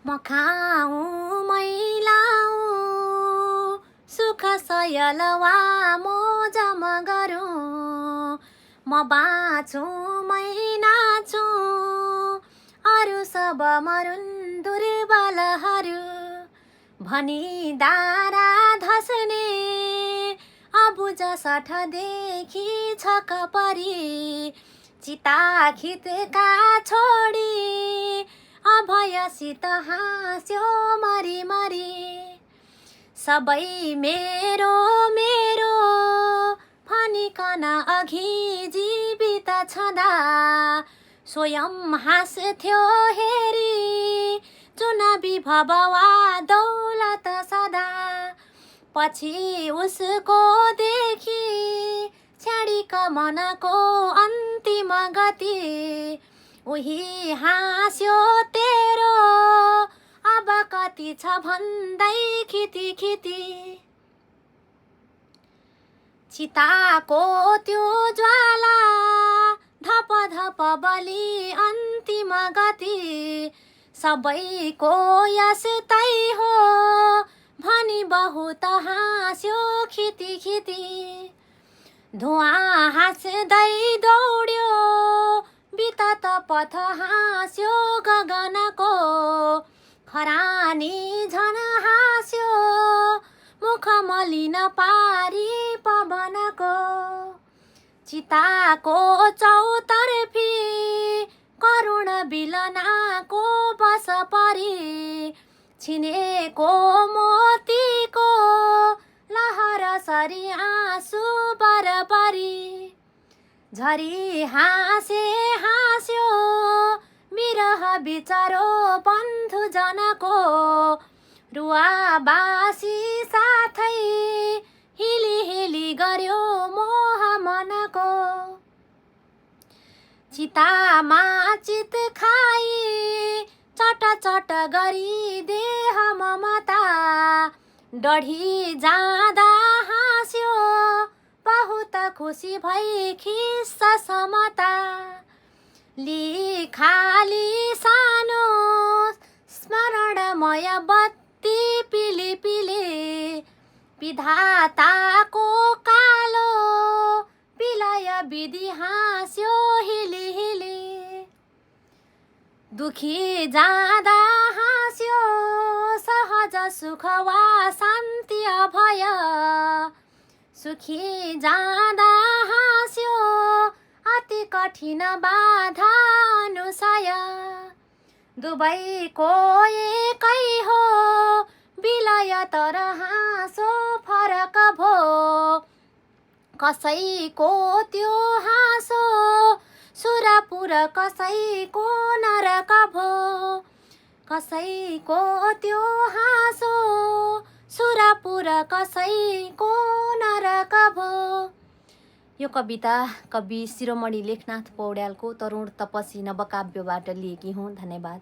म खाऊँ मैलाऊँ सुख सयल वा मोजम गरौँ म बाँचुँ मै नाचुँ अरू सब मरुन् दुर्बलहरू भनी दारा धस्ने अबुझ सठदेखि छक परी चिता खितका छोडी अभयसित हाँस्यो मरी मरी सबै मेरो मेरो भनिकन अघि जीवित छँदा स्वयं हाँस्थ्यो हेरी जुन विभव वा दौलत सदा पछि उसको देखि छाडिक मनको अन्तिम गति उही हाँस्यो तेरो अब कति छ भन्दै खिति खिति चिताको त्यो ज्वाला धप धप बलि अन्तिम गति सबैको यस्तै हो भनी बहुत हाँस्यो खिति खिति धुवाँ हाँस्दै दौड्यो बितत पथ हाँस्यो गगनको खरानी झन हाँस्यो मुख मलिन पारी पवनको चिताको चौतर्फी करुण बिलनाको बस परी छिनेको मोतीको लहर सरी आँसु बरबरी झरी हाँसे हाँस्यो बिरह बिचारो बन्धु जनको रुवाबासी साथै हिली हिली गर्यो मोह मनको चितामा चित खाई चट चट गरी देह ममता डढी जाँदा हाँस्यो बहुत खुसी भई खिस्स समता ली खाली सानो स्मरणमय बत्ती पिली पिली विधाताको कालो विलय विधि हाँस्यो हिली हिली दुखी जाँदा हाँस्यो सहज सुख वा शान्ति अभय सुखी जाँदा हाँस्यो अति कठिन बाधा अनुसय दुवैको एकै हो विलय तर हाँसो फरक भो कसैको त्यो हाँसो सुरपुर कसैको नरक भो कसैको त्यो हाँसो सुरपुर कसैको नरक भो। यो कविता कवि शिरोमणि लेखनाथ पौड्यालको तरुण तपसी नवकाव्यबाट लिएकी हुँ। धन्यवाद।